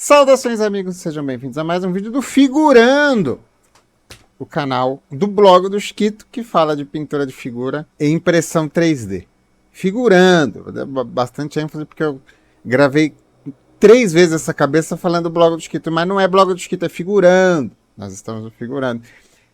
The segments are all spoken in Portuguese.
Saudações, amigos, sejam bem-vindos a mais um vídeo do Figurando, o canal do blog do Chiquito que fala de pintura de figura e impressão 3D. Figurando, vou dar bastante ênfase porque eu gravei 3 vezes essa cabeça falando do blog do Chiquito, mas não é blog do Chiquito, é Figurando. Nós estamos no Figurando.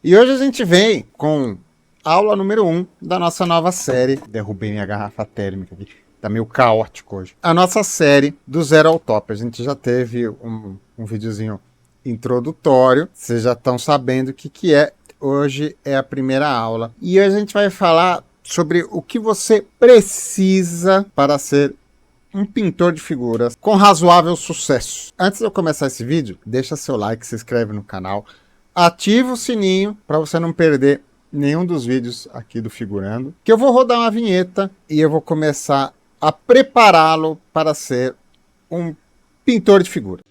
E hoje a gente vem com aula número 1 da nossa nova série. Derrubei minha garrafa térmica aqui. Tá meio caótico hoje. A nossa série do Zero ao Top. A gente já teve um videozinho introdutório. Vocês já estão sabendo o que é. Hoje é a primeira aula. E hoje a gente vai falar sobre o que você precisa para ser um pintor de figuras com razoável sucesso. Antes de eu começar esse vídeo, deixa seu like, se inscreve no canal. Ativa o sininho para você não perder nenhum dos vídeos aqui do Figurando. Que eu vou rodar uma vinheta e eu vou começar a prepará-lo para ser um pintor de figura.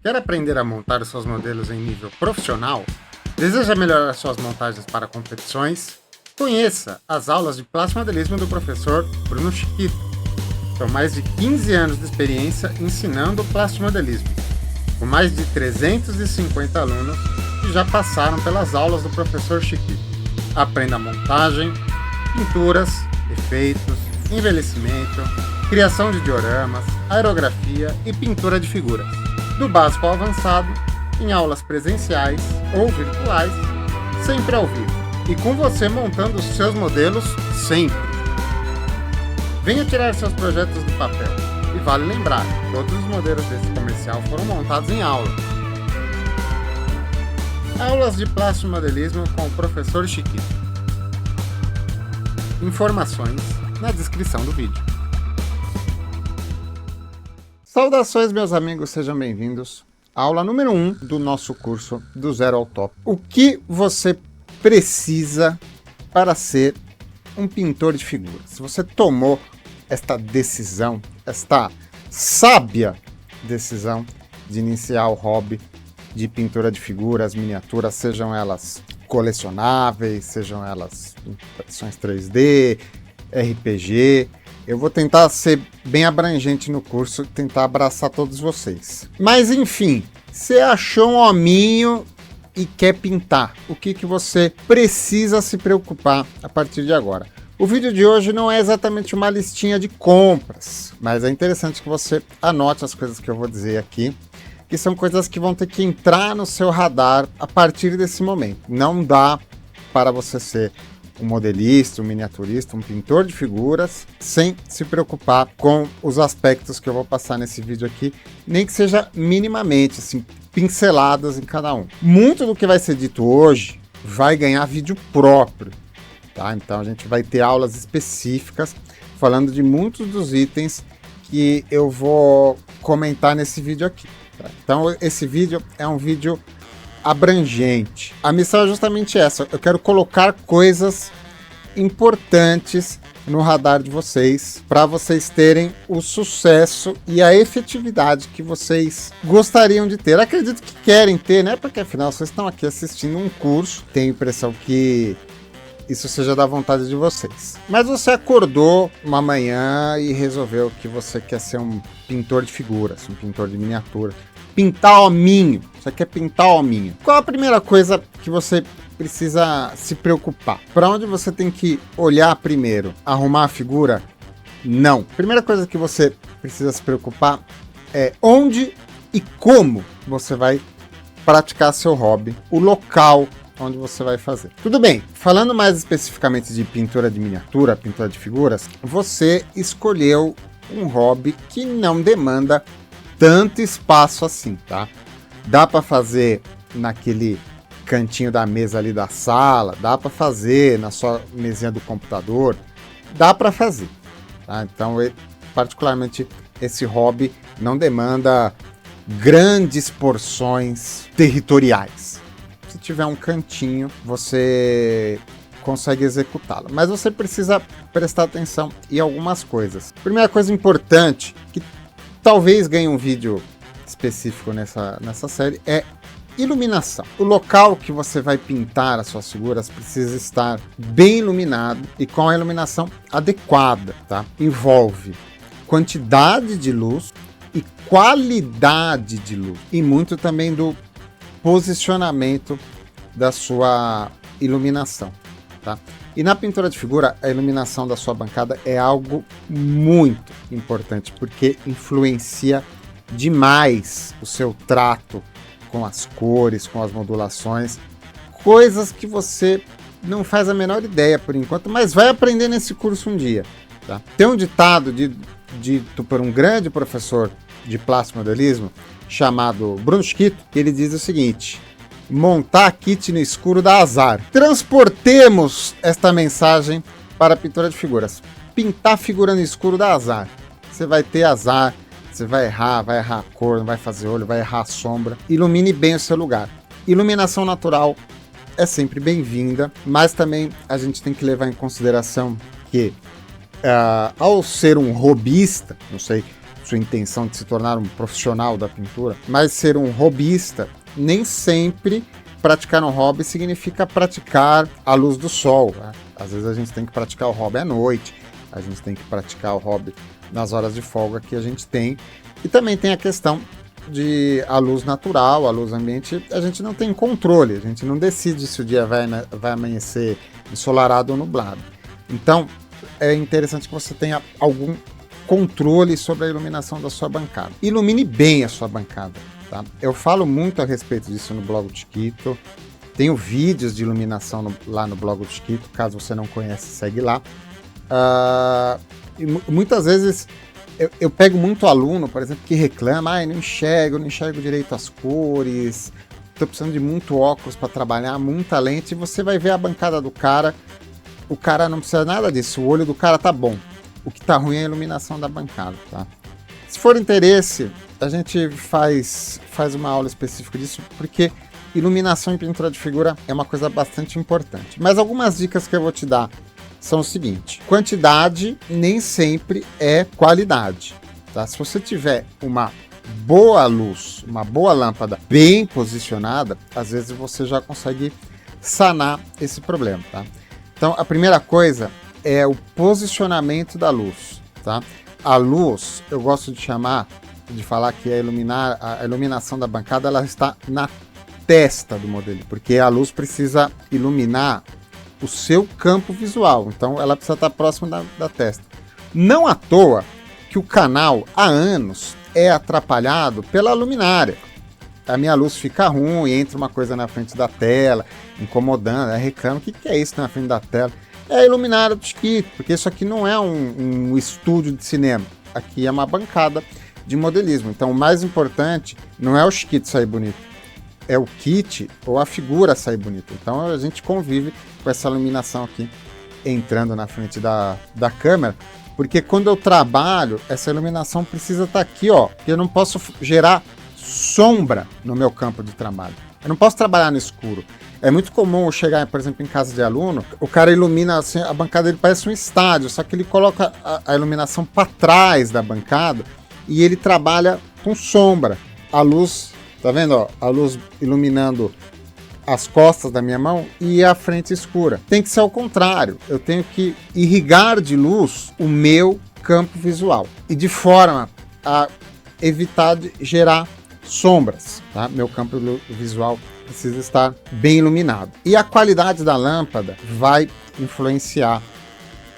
Quer aprender a montar os seus modelos em nível profissional? Deseja melhorar suas montagens para competições? Conheça as aulas de plasmodelismo do professor Bruno Chiquito. São mais de 15 anos de experiência ensinando plastimodelismo, com mais de 350 alunos que já passaram pelas aulas do professor Chiquito. Aprenda montagem, pinturas, efeitos, envelhecimento, criação de dioramas, aerografia e pintura de figuras, do básico ao avançado, em aulas presenciais ou virtuais, sempre ao vivo, e com você montando os seus modelos sempre. Venha tirar seus projetos do papel. E vale lembrar, todos os modelos desse comercial foram montados em aula. Aulas de plastimodelismo com o professor Chiquito. Informações na descrição do vídeo. Saudações, meus amigos, sejam bem-vindos. Aula número 1 do nosso curso do Zero ao Top. O que você precisa para ser um pintor de figuras? Se você tomou esta decisão, esta sábia decisão de iniciar o hobby de pintura de figuras, miniaturas, sejam elas colecionáveis, sejam elas impressões 3D, RPG, eu vou tentar ser bem abrangente no curso, tentar abraçar todos vocês. Mas enfim, você achou um hominho e quer pintar, o que você precisa se preocupar a partir de agora? O vídeo de hoje não é exatamente uma listinha de compras, mas é interessante que você anote as coisas que eu vou dizer aqui, que são coisas que vão ter que entrar no seu radar a partir desse momento. Não dá para você ser um modelista, um miniaturista, um pintor de figuras, sem se preocupar com os aspectos que eu vou passar nesse vídeo aqui, nem que seja minimamente, assim, pinceladas em cada um. Muito do que vai ser dito hoje vai ganhar vídeo próprio. Tá? Então a gente vai ter aulas específicas falando de muitos dos itens que eu vou comentar nesse vídeo aqui. Tá? Então esse vídeo é um vídeo abrangente. A missão é justamente essa. Eu quero colocar coisas importantes no radar de vocês para vocês terem o sucesso e a efetividade que vocês gostariam de ter. Acredito que querem ter, né? Porque afinal vocês estão aqui assistindo um curso. Tenho a impressão que isso seja da vontade de vocês. Mas você acordou uma manhã e resolveu que você quer ser um pintor de figuras, um pintor de miniatura. Pintar hominho. Você quer pintar hominho. Qual a primeira coisa que você precisa se preocupar? Para onde você tem que olhar primeiro? Arrumar a figura? Não. A primeira coisa que você precisa se preocupar é onde e como você vai praticar seu hobby. O local onde você vai fazer. Tudo bem, falando mais especificamente de pintura de miniatura, pintura de figuras, você escolheu um hobby que não demanda tanto espaço assim, tá? Dá para fazer naquele cantinho da mesa ali da sala, dá para fazer na sua mesinha do computador, dá para fazer, tá? Então, particularmente esse hobby não demanda grandes porções territoriais. Se tiver um cantinho, você consegue executá-la. Mas você precisa prestar atenção em algumas coisas. Primeira coisa importante, que talvez ganhe um vídeo específico nessa série é iluminação. O local que você vai pintar as suas figuras precisa estar bem iluminado e com a iluminação adequada, tá? Envolve quantidade de luz e qualidade de luz, e muito também do posicionamento da sua iluminação, tá? E na pintura de figura, a iluminação da sua bancada é algo muito importante, porque influencia demais o seu trato com as cores, com as modulações, coisas que você não faz a menor ideia por enquanto, mas vai aprender nesse curso um dia, tá? Tem um ditado dito por um grande professor de plástico modelismo chamado Bruno Schito, que ele diz o seguinte: montar kit no escuro dá azar. Transportemos esta mensagem para a pintura de figuras. Pintar figura no escuro dá azar. Você vai ter azar, você vai errar a cor, não vai fazer olho, vai errar a sombra. Ilumine bem o seu lugar. Iluminação natural é sempre bem-vinda, mas também a gente tem que levar em consideração que ao ser um hobbyista, não sei sua intenção de se tornar um profissional da pintura, mas ser um hobbyista, nem sempre praticar um hobby significa praticar à luz do sol, né? Às vezes a gente tem que praticar o hobby à noite, a gente tem que praticar o hobby nas horas de folga que a gente tem, e também tem a questão de a luz natural, a luz ambiente, a gente não tem controle, a gente não decide se o dia vai amanhecer ensolarado ou nublado. Então é interessante que você tenha algum controle sobre a iluminação da sua bancada. Ilumine bem a sua bancada, tá? Eu falo muito a respeito disso no blog do Chiquito. Tenho vídeos de iluminação lá no blog do Chiquito. Caso você não conhece, segue lá. E muitas vezes eu pego muito aluno, por exemplo, que reclama: não enxergo direito as cores, estou precisando de muito óculos para trabalhar, muita lente. E você vai ver a bancada do cara, o cara não precisa nada disso, o olho do cara tá bom. O que tá ruim é a iluminação da bancada, tá? Se for interesse, a gente faz uma aula específica disso, porque iluminação em pintura de figura é uma coisa bastante importante. Mas algumas dicas que eu vou te dar são o seguinte: quantidade nem sempre é qualidade, tá? Se você tiver uma boa luz, uma boa lâmpada bem posicionada, às vezes você já consegue sanar esse problema, tá? Então, a primeira coisa é o posicionamento da luz, tá? A luz, eu gosto de falar que a iluminação da bancada, ela está na testa do modelo, porque a luz precisa iluminar o seu campo visual, então ela precisa estar próxima da testa. Não à toa que o canal, há anos, é atrapalhado pela luminária. A minha luz fica ruim, entra uma coisa na frente da tela, incomodando, reclama: o que é isso na frente da tela? É a iluminária do Chiquito, porque isso aqui não é um estúdio de cinema, aqui é uma bancada de modelismo. Então o mais importante não é o Chiquito sair bonito, é o kit ou a figura sair bonita. Então a gente convive com essa iluminação aqui entrando na frente da câmera, porque quando eu trabalho, essa iluminação precisa estar aqui, ó, porque eu não posso gerar sombra no meu campo de trabalho. Eu não posso trabalhar no escuro. É muito comum eu chegar, por exemplo, em casa de aluno, o cara ilumina assim, a bancada dele parece um estádio, só que ele coloca a iluminação para trás da bancada e ele trabalha com sombra. A luz, tá vendo, ó, a luz iluminando as costas da minha mão e a frente escura. Tem que ser ao contrário. Eu tenho que irrigar de luz o meu campo visual e de forma a evitar de gerar sombras, tá? Meu campo visual precisa estar bem iluminado. E a qualidade da lâmpada vai influenciar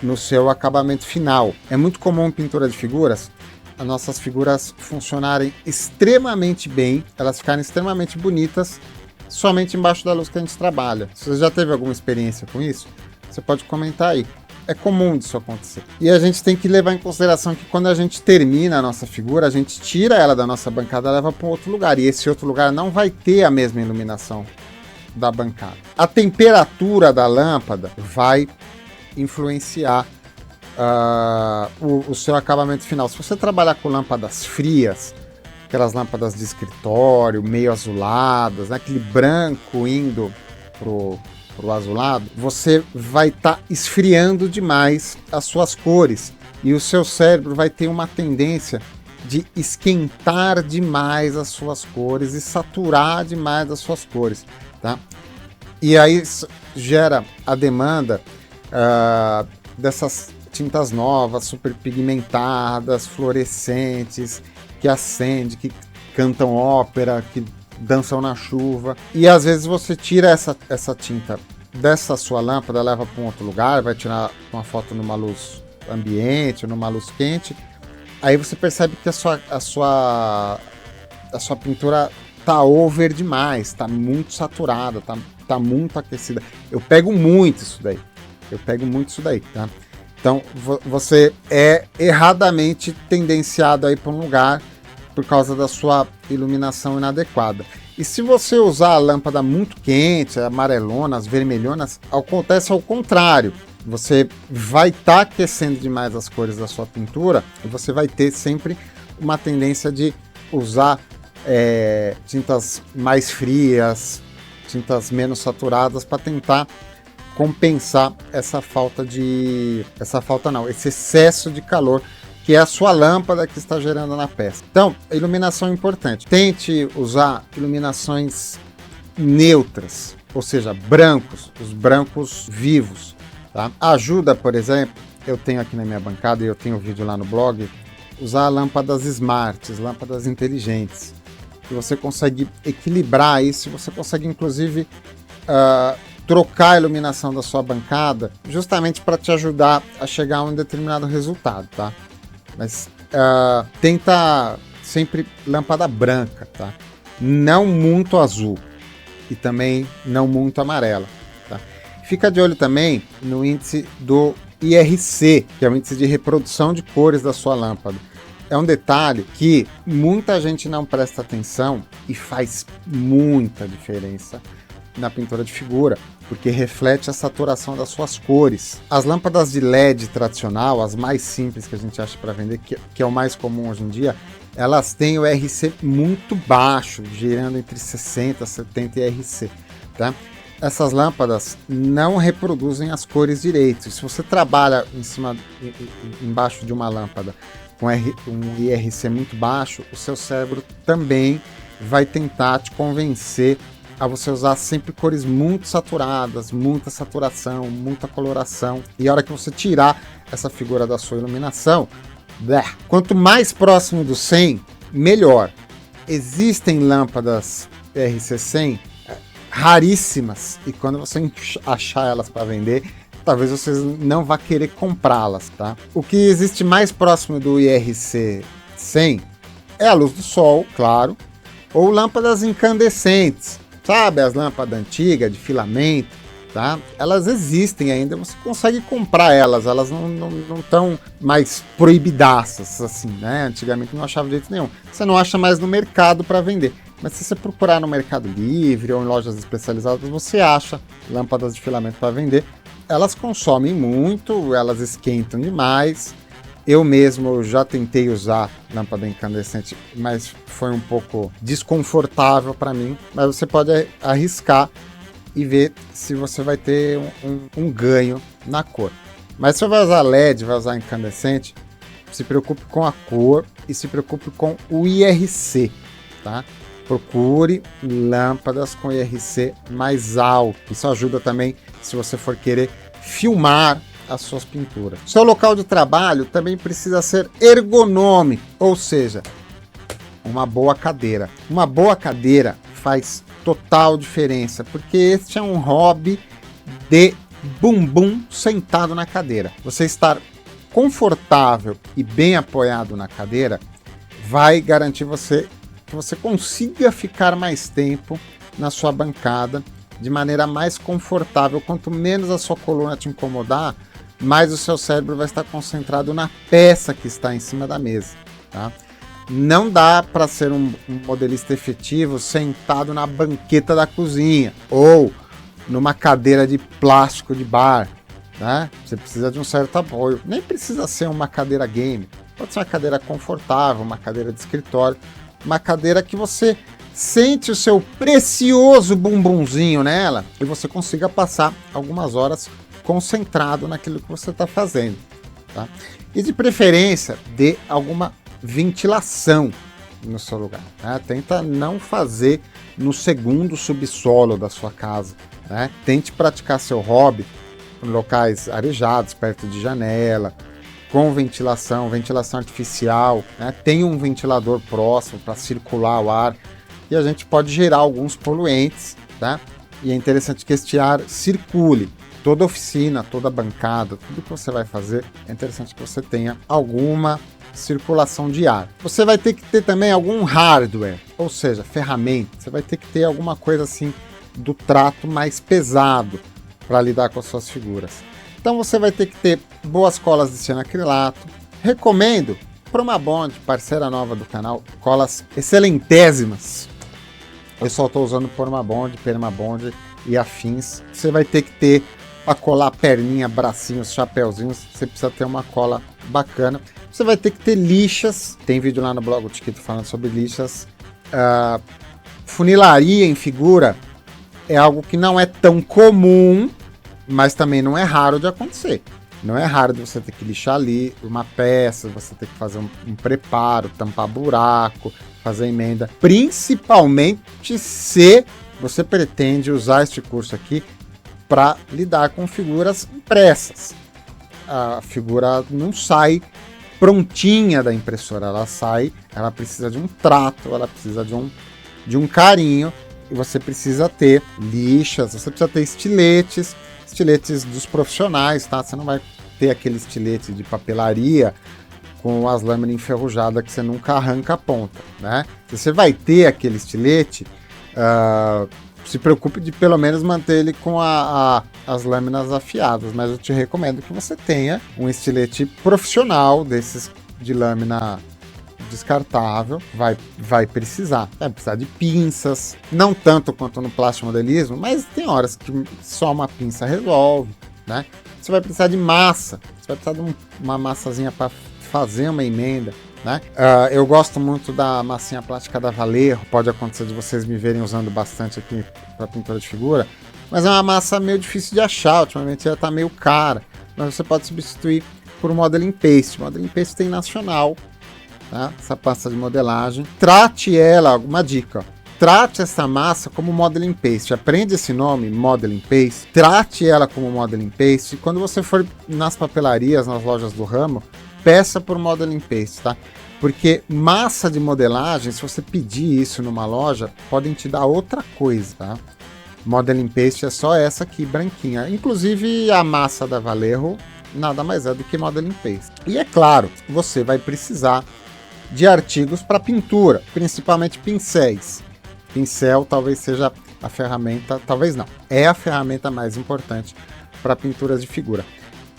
no seu acabamento final. É muito comum em pintura de figuras as nossas figuras funcionarem extremamente bem, elas ficarem extremamente bonitas somente embaixo da luz que a gente trabalha. Se você já teve alguma experiência com isso, você pode comentar aí. É comum disso acontecer. E a gente tem que levar em consideração que quando a gente termina a nossa figura, a gente tira ela da nossa bancada e leva para um outro lugar. E esse outro lugar não vai ter a mesma iluminação da bancada. A temperatura da lâmpada vai influenciar o seu acabamento final. Se você trabalhar com lâmpadas frias, aquelas lâmpadas de escritório, meio azuladas, né, aquele branco indo pro azulado, você vai estar esfriando demais as suas cores e o seu cérebro vai ter uma tendência de esquentar demais as suas cores e saturar demais as suas cores, tá? E aí gera a demanda dessas tintas novas, super pigmentadas, fluorescentes, que acendem, que cantam ópera, que dançam na chuva. E às vezes você tira essa tinta dessa sua lâmpada, leva para um outro lugar, vai tirar uma foto numa luz ambiente, numa luz quente. Aí você percebe que a sua pintura tá over demais, tá muito saturada, tá muito aquecida. Eu pego muito isso daí, tá? Então você é erradamente tendenciado a ir para um lugar por causa da sua iluminação inadequada. E se você usar a lâmpada muito quente, amarelonas, vermelhonas, acontece ao contrário. Você vai estar aquecendo demais as cores da sua pintura e você vai ter sempre uma tendência de usar tintas mais frias, tintas menos saturadas para tentar compensar esse excesso de calor que é a sua lâmpada que está gerando na peça. Então, a iluminação é importante. Tente usar iluminações neutras, ou seja, brancos, os brancos vivos. Tá? Ajuda, por exemplo, eu tenho aqui na minha bancada e eu tenho um vídeo lá no blog, usar lâmpadas smart, lâmpadas inteligentes, que você consegue equilibrar isso, você consegue inclusive trocar a iluminação da sua bancada, justamente para te ajudar a chegar a um determinado resultado, tá? Mas tenta sempre lâmpada branca, tá? Não muito azul e também não muito amarela. Fica de olho também no índice do IRC, que é o índice de reprodução de cores da sua lâmpada. É um detalhe que muita gente não presta atenção e faz muita diferença na pintura de figura, porque reflete a saturação das suas cores. As lâmpadas de LED tradicional, as mais simples que a gente acha para vender, que é o mais comum hoje em dia, elas têm o IRC muito baixo, girando entre 60 e 70 IRC, tá? Essas lâmpadas não reproduzem as cores direito. Se você trabalha embaixo de uma lâmpada com um IRC muito baixo, o seu cérebro também vai tentar te convencer a você usar sempre cores muito saturadas, muita saturação, muita coloração. E a hora que você tirar essa figura da sua iluminação, quanto mais próximo do 100, melhor. Existem lâmpadas RC100 raríssimas, e quando você achar elas para vender, talvez você não vá querer comprá-las, tá? O que existe mais próximo do IRC 100 é a luz do sol, claro, ou lâmpadas incandescentes, sabe? As lâmpadas antigas de filamento, tá? Elas existem ainda, você consegue comprar elas não estão mais proibidaças, assim, né? Antigamente não achava de jeito nenhum. Você não acha mais no mercado para vender. Mas se você procurar no Mercado Livre ou em lojas especializadas, você acha lâmpadas de filamento para vender. Elas consomem muito, elas esquentam demais. Eu mesmo já tentei usar lâmpada incandescente, mas foi um pouco desconfortável para mim. Mas você pode arriscar e ver se você vai ter um ganho na cor. Mas se você vai usar LED, vai usar incandescente, se preocupe com a cor e se preocupe com o IRC, tá? Procure lâmpadas com IRC mais alto. Isso ajuda também se você for querer filmar as suas pinturas. Seu local de trabalho também precisa ser ergonômico, ou seja, uma boa cadeira. Uma boa cadeira faz total diferença, porque este é um hobby de bumbum sentado na cadeira. Você estar confortável e bem apoiado na cadeira vai garantir que você consiga ficar mais tempo na sua bancada de maneira mais confortável. Quanto menos a sua coluna te incomodar, mais o seu cérebro vai estar concentrado na peça que está em cima da mesa, tá? Não dá para ser um modelista efetivo sentado na banqueta da cozinha ou numa cadeira de plástico de bar, né? Você precisa de um certo apoio. Nem precisa ser uma cadeira game, pode ser uma cadeira confortável, uma cadeira de escritório, uma cadeira que você sente o seu precioso bumbumzinho nela e você consiga passar algumas horas concentrado naquilo que você está fazendo, tá? E de preferência, dê alguma ventilação no seu lugar, né? Tenta não fazer no segundo subsolo da sua casa, né? Tente praticar seu hobby em locais arejados, perto de janela, com ventilação artificial, né? Tem um ventilador próximo para circular o ar, e a gente pode gerar alguns poluentes, tá? E é interessante que este ar circule. Toda oficina, toda bancada, tudo que você vai fazer, é interessante que você tenha alguma circulação de ar. Você vai ter que ter também algum hardware, ou seja, ferramenta. Você vai ter que ter alguma coisa assim do trato mais pesado para lidar com as suas figuras. Então você vai ter que ter boas colas de cianoacrilato. Recomendo Promabond, parceira nova do canal, colas excelentésimas. Eu só estou usando Promabond, Permabond e afins. Você vai ter que ter para colar perninha, bracinhos, chapéuzinhos. Você precisa ter uma cola bacana. Você vai ter que ter lixas. Tem vídeo lá no blog do Chiquito falando sobre lixas. Funilaria em figura é algo que não é tão comum, mas também não é raro de acontecer. Não é raro de você ter que lixar ali uma peça, você ter que fazer um preparo, tampar buraco, fazer emenda. Principalmente se você pretende usar este curso aqui para lidar com figuras impressas. A figura não sai prontinha da impressora, ela precisa de um trato, ela precisa de um carinho, e você precisa ter lixas, você precisa ter estiletes dos profissionais, tá? Você não vai ter aquele estilete de papelaria com as lâminas enferrujadas que você nunca arranca a ponta, né? Se você vai ter aquele estilete, se preocupe de pelo menos manter ele com as lâminas afiadas, mas eu te recomendo que você tenha um estilete profissional desses de lâmina descartável. Vai precisar de pinças, não tanto quanto no plástico modelismo, mas tem horas que só uma pinça resolve, né? Você vai precisar de massa, você vai precisar de uma massazinha para fazer uma emenda, né? Eu gosto muito da massinha plástica da Vallejo. Pode acontecer de vocês me verem usando bastante aqui para pintura de figura, mas é uma massa meio difícil de achar, ultimamente ela está meio cara, mas você pode substituir por modeling paste. Modeling paste tem nacional, tá? Essa pasta de modelagem. Trate ela, alguma dica, trate essa massa como modeling paste. Aprende esse nome, modeling paste. Trate ela como modeling paste. Quando você for nas papelarias, nas lojas do ramo, peça por modeling paste, tá? Porque massa de modelagem, se você pedir isso numa loja, podem te dar outra coisa, tá? Modeling paste é só essa aqui, branquinha. Inclusive a massa da Vallejo nada mais é do que modeling paste. E é claro, você vai precisar de artigos para pintura, principalmente pincéis. Pincel talvez seja a ferramenta, talvez não, é a ferramenta mais importante para pinturas de figura.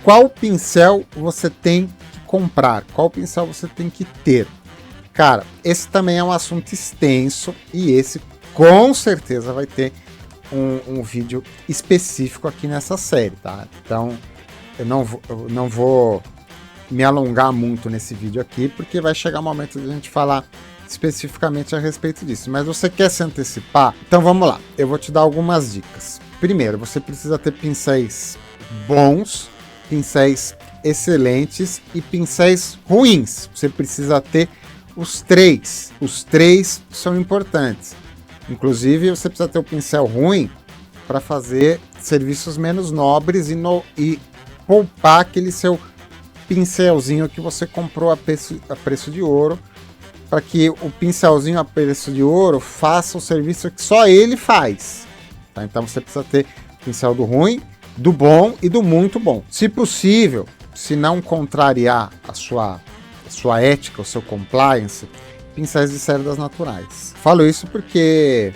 Qual pincel você tem que comprar? Qual pincel você tem que ter? Cara, esse também é um assunto extenso, e esse com certeza vai ter um vídeo específico aqui nessa série, tá? Então eu não vou me alongar muito nesse vídeo aqui, porque vai chegar o momento de a gente falar especificamente a respeito disso. Mas você quer se antecipar? Então vamos lá, eu vou te dar algumas dicas. Primeiro, você precisa ter pincéis bons, pincéis excelentes e pincéis ruins. Você precisa ter os três. Os três são importantes. Inclusive, você precisa ter o pincel ruim para fazer serviços menos nobres e poupar aquele seu pincelzinho que você comprou a preço de ouro, para que o pincelzinho a preço de ouro faça o serviço que só ele faz, tá? Então você precisa ter pincel do ruim, do bom e do muito bom. Se possível, se não contrariar a sua ética, o seu compliance, pincéis de cerdas naturais. Falo isso porque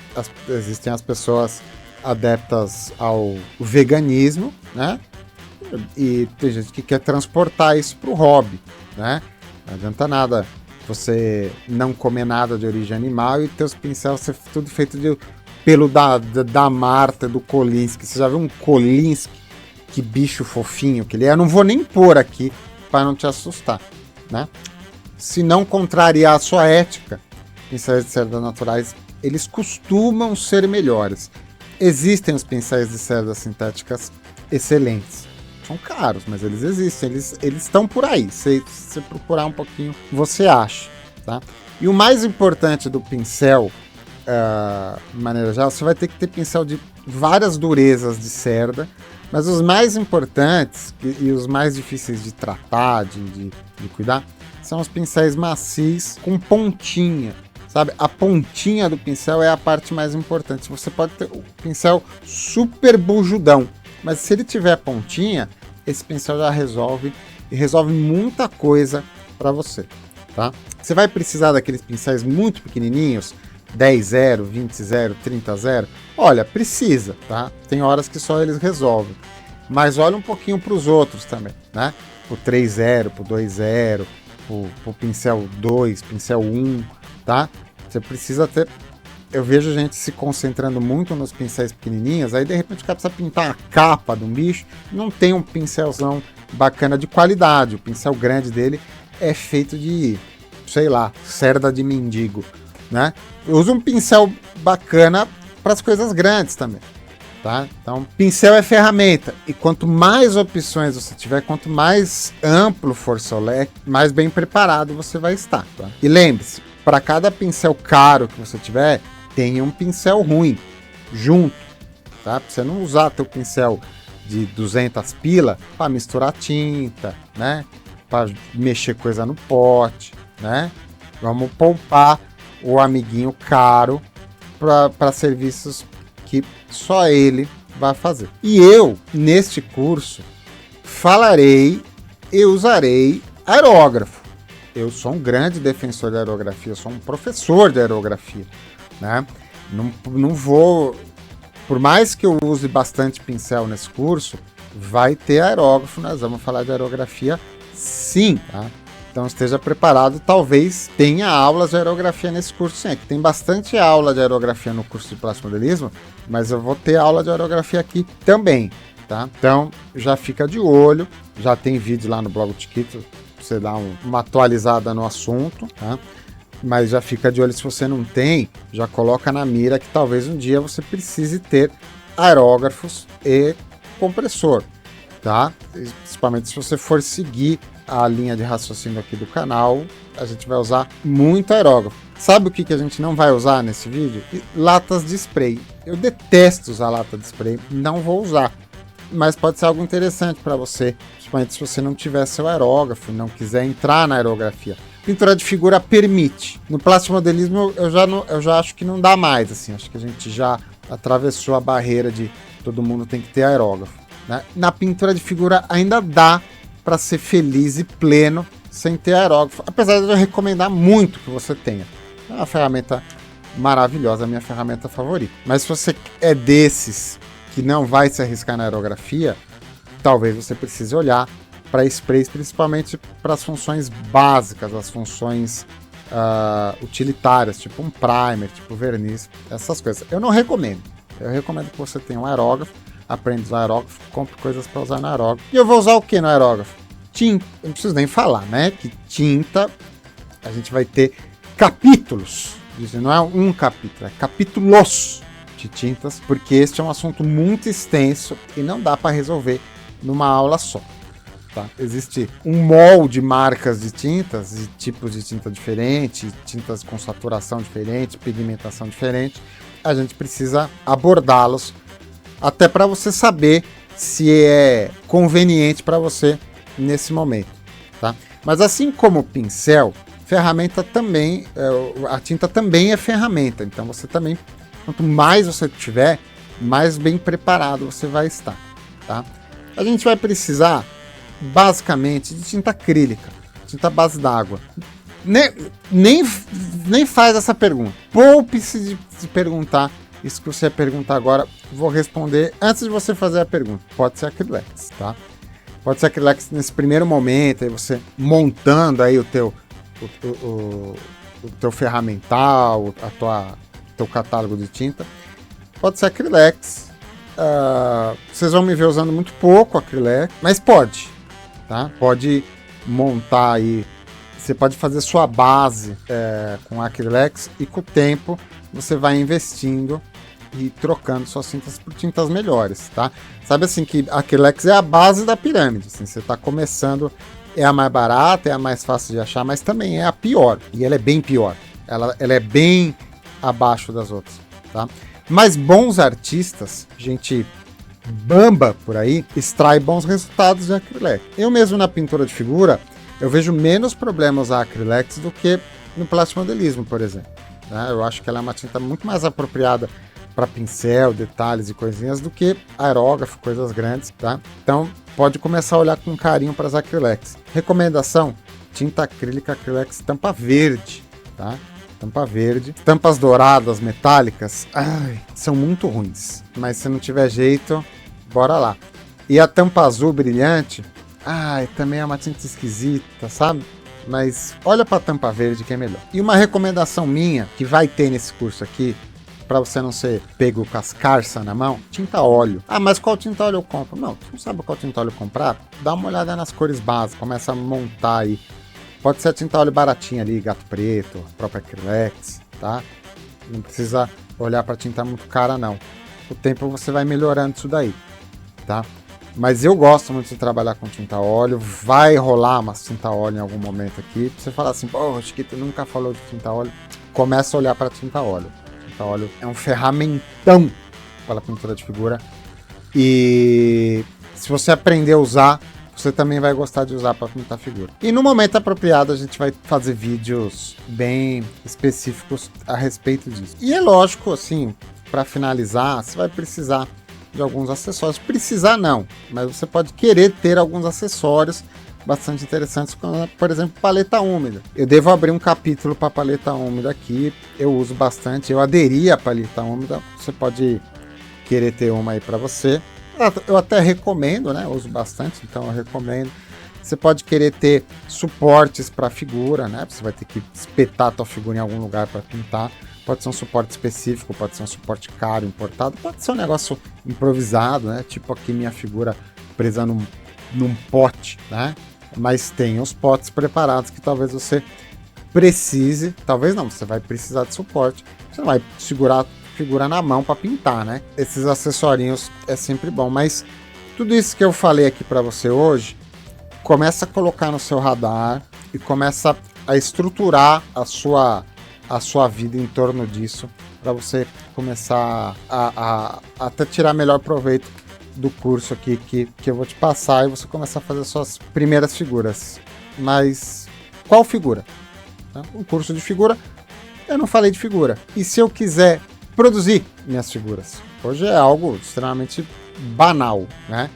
existem as pessoas adeptas ao veganismo, né? E tem gente que quer transportar isso para o hobby, né? Não adianta nada você não comer nada de origem animal e teus pincéis ser tudo feito de pelo da Marta, do Kolinsky. Você já viu um Kolinsky? Que bicho fofinho que ele é. Eu não vou nem pôr aqui para não te assustar, né? Se não contrariar a sua ética, pincéis de cerdas naturais, eles costumam ser melhores. Existem os pincéis de cerdas sintéticas excelentes, São caros, mas eles existem, eles estão por aí. Se você procurar um pouquinho, você acha, tá? E o mais importante do pincel, de maneira geral, você vai ter que ter pincel de várias durezas de cerda, mas os mais importantes e os mais difíceis de tratar, de cuidar, são os pincéis macios com pontinha, sabe? A pontinha do pincel é a parte mais importante. Você pode ter o pincel super bujudão, mas se ele tiver pontinha, esse pincel já resolve, e resolve muita coisa para você, tá? Você vai precisar daqueles pincéis muito pequenininhos, 10-0, 20-0, 30-0? Olha, precisa, tá? Tem horas que só eles resolvem. Mas olha um pouquinho para os outros também, né? Pro 3-0, pro 2-0, pro pincel 2, pincel 1, tá? Você precisa ter... Eu vejo gente se concentrando muito nos pincéis pequenininhos, aí de repente o cara precisa pintar a capa de um bicho, não tem um pincelzão bacana de qualidade. O pincel grande dele é feito de, sei lá, cerda de mendigo, né? Usa um pincel bacana para as coisas grandes também, tá? Então, pincel é ferramenta, e quanto mais opções você tiver, quanto mais amplo for seu leque, mais bem preparado você vai estar, tá? E lembre-se, para cada pincel caro que você tiver, tenha um pincel ruim junto, tá? Pra você não usar teu pincel de 200 pila para misturar tinta, né? Para mexer coisa no pote, né? Vamos poupar o amiguinho caro para serviços que só ele vai fazer. E eu, neste curso, falarei e usarei aerógrafo. Eu sou um grande defensor da aerografia, eu sou um professor de aerografia, né? Não vou... Por mais que eu use bastante pincel nesse curso, vai ter aerógrafo, nós vamos falar de aerografia sim, tá? Então esteja preparado, talvez tenha aulas de aerografia nesse curso sim. Aqui tem bastante aula de aerografia no curso de plástico modelismo, mas eu vou ter aula de aerografia aqui também, tá? Então já fica de olho, já tem vídeo lá no blog Tiquito, pra você dar uma atualizada no assunto, tá? Mas já fica de olho, se você não tem, já coloca na mira que talvez um dia você precise ter aerógrafos e compressor, tá? Principalmente se você for seguir a linha de raciocínio aqui do canal, a gente vai usar muito aerógrafo. Sabe o que a gente não vai usar nesse vídeo? Latas de spray. Eu detesto usar lata de spray, não vou usar. Mas pode ser algo interessante para você, principalmente se você não tiver seu aerógrafo e não quiser entrar na aerografia. Pintura de figura permite. No plástico modelismo eu já acho que não dá mais, assim, acho que a gente já atravessou a barreira de todo mundo tem que ter aerógrafo, né? Na pintura de figura ainda dá para ser feliz e pleno sem ter aerógrafo, apesar de eu recomendar muito que você tenha. É uma ferramenta maravilhosa, a minha ferramenta favorita. Mas se você é desses que não vai se arriscar na aerografia, talvez você precise olhar para sprays, principalmente para as funções básicas, as funções utilitárias, tipo um primer, tipo verniz, essas coisas. Eu não recomendo. Eu recomendo que você tenha um aerógrafo, aprenda a usar aerógrafo, compre coisas para usar no aerógrafo. E eu vou usar o que no aerógrafo? Tinta. Eu não preciso nem falar, né? Que tinta, a gente vai ter capítulos. Não é um capítulo, é capítulos de tintas, porque este é um assunto muito extenso e não dá para resolver numa aula só. Tá? Existe um molde de marcas de tintas, e tipos de tinta diferentes, tintas com saturação diferente, pigmentação diferente. A gente precisa abordá-los até para você saber se é conveniente para você nesse momento, tá? Mas assim como o pincel, ferramenta também, a tinta também é ferramenta. Então você também, quanto mais você tiver, mais bem preparado você vai estar, tá? A gente vai precisar basicamente de tinta acrílica, tinta base d'água. Nem faz essa pergunta. Poupe-se de perguntar isso que você ia perguntar agora. Vou responder antes de você fazer a pergunta. Pode ser acrylex, tá? Pode ser acrylex nesse primeiro momento, aí você montando aí o teu ferramental, teu catálogo de tinta. Pode ser acrylex. Vocês vão me ver usando muito pouco acrylex, mas pode. Tá? Pode montar aí, você pode fazer sua base com acrylex e com o tempo você vai investindo e trocando suas tintas por tintas melhores, tá? Sabe assim que a Acrylex é a base da pirâmide, assim, você está começando, é a mais barata, é a mais fácil de achar, mas também é a pior, e ela é bem pior, ela é bem abaixo das outras, tá? Mas bons artistas, gente bamba por aí, extrai bons resultados de Acrylex. Eu mesmo na pintura de figura, eu vejo menos problemas a Acrylex do que no plastimodelismo, por exemplo. Né? Eu acho que ela é uma tinta muito mais apropriada para pincel, detalhes e coisinhas do que aerógrafo, coisas grandes, tá? Então pode começar a olhar com carinho para as Acrylex. Recomendação: tinta acrílica Acrylex tampa verde, tá? Tampa verde. Tampas douradas, metálicas, são muito ruins. Mas se não tiver jeito, bora lá. E a tampa azul brilhante, também é uma tinta esquisita, sabe? Mas olha para a tampa verde que é melhor. E uma recomendação minha, que vai ter nesse curso aqui, para você não ser pego com as carças na mão, tinta óleo. Mas qual tinta óleo eu compro? Não, você não sabe qual tinta óleo comprar? Dá uma olhada nas cores básicas, começa a montar aí. Pode ser a tinta óleo baratinha ali, Gato Preto, a própria Acrylex, tá? Não precisa olhar para tinta muito cara, não. Com o tempo você vai melhorando isso daí, tá? Mas eu gosto muito de trabalhar com tinta óleo. Vai rolar uma tinta óleo em algum momento aqui. Você fala assim, pô, Chiquito nunca falou de tinta óleo. Começa a olhar para tinta óleo. Tinta óleo é um ferramentão para a pintura de figura. E se você aprender a usar, você também vai gostar de usar para pintar figura. E no momento apropriado a gente vai fazer vídeos bem específicos a respeito disso. E é lógico, assim, para finalizar, você vai precisar de alguns acessórios. Precisar não, mas você pode querer ter alguns acessórios bastante interessantes, como, por exemplo, paleta úmida. Eu devo abrir um capítulo para paleta úmida aqui, eu uso bastante, eu aderi à paleta úmida, você pode querer ter uma aí para você. Eu até recomendo, né? Eu uso bastante, então eu recomendo. Você pode querer ter suportes para figura, né? Você vai ter que espetar a tua figura em algum lugar para pintar. Pode ser um suporte específico, pode ser um suporte caro, importado, pode ser um negócio improvisado, né? Tipo aqui minha figura presa num pote, né? Mas tem os potes preparados que talvez você precise, talvez não, você vai precisar de suporte. Você não vai segurar figura na mão para pintar, né? Esses acessorinhos é sempre bom, mas tudo isso que eu falei aqui para você hoje, começa a colocar no seu radar e começa a estruturar a sua vida em torno disso, para você começar a até tirar melhor proveito do curso aqui que eu vou te passar, e você começar a fazer suas primeiras figuras. Mas qual figura? Um curso de figura, eu não falei de figura. E se eu quiser produzir minhas figuras? Hoje é algo extremamente banal, né?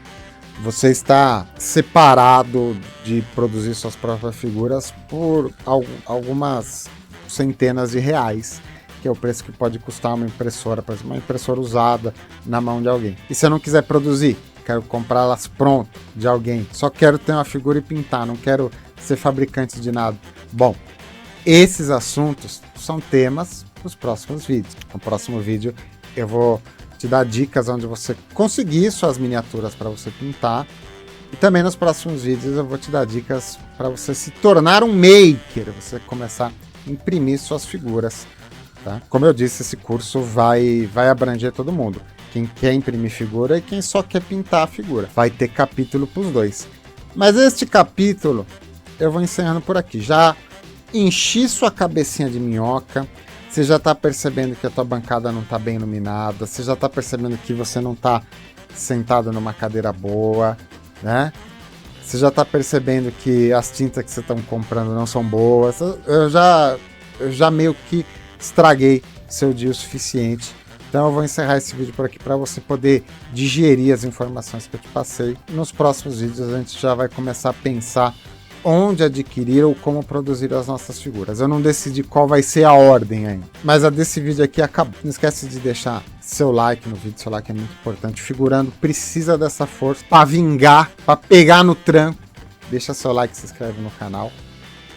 Você está separado de produzir suas próprias figuras por algumas centenas de reais, que é o preço que pode custar uma impressora, por exemplo, uma impressora usada na mão de alguém. E se eu não quiser produzir, quero comprá-las prontas de alguém, só quero ter uma figura e pintar, não quero ser fabricante de nada. Bom, esses assuntos são temas dos próximos vídeos. No próximo vídeo eu vou te dar dicas onde você conseguir suas miniaturas para você pintar, e também nos próximos vídeos eu vou te dar dicas para você se tornar um maker, você começar a imprimir suas figuras, tá? Como eu disse, esse curso vai abranger todo mundo, quem quer imprimir figura e quem só quer pintar a figura. Vai ter capítulo para os dois, mas este capítulo eu vou encerrando por aqui. Já enchi sua cabecinha de minhoca. Você já está percebendo que a tua bancada não está bem iluminada, você já está percebendo que você não está sentado numa cadeira boa, né? Você já está percebendo que as tintas que você está comprando não são boas. Eu já meio que estraguei seu dia o suficiente. Então eu vou encerrar esse vídeo por aqui para você poder digerir as informações que eu te passei. Nos próximos vídeos a gente já vai começar a pensar onde adquirir ou como produzir as nossas figuras. Eu não decidi qual vai ser a ordem ainda, mas a desse vídeo aqui acabou. Não esquece de deixar seu like no vídeo, seu like é muito importante. Figurando precisa dessa força para vingar, para pegar no tranco. Deixa seu like, se inscreve no canal.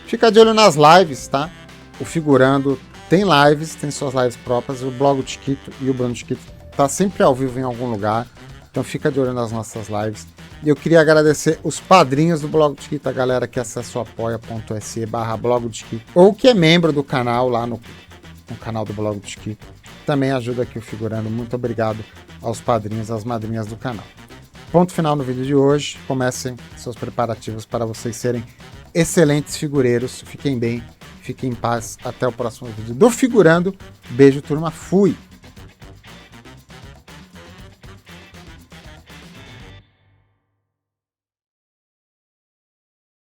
Fica de olho nas lives, tá? O Figurando tem lives, tem suas lives próprias. O blog do Chiquito e o Bruno Chiquito tá sempre ao vivo em algum lugar. Então fica de olho nas nossas lives. E eu queria agradecer os padrinhos do Blog do Chiquito, a galera que acessou apoia.se/blog do Chiquito, ou que é membro do canal lá no canal do Blog do Chiquito. também ajuda aqui o Figurando. Muito obrigado aos padrinhos e às madrinhas do canal. Ponto final no vídeo de hoje. Comecem seus preparativos para vocês serem excelentes figureiros. Fiquem bem, fiquem em paz. Até o próximo vídeo do Figurando. Beijo, turma. Fui!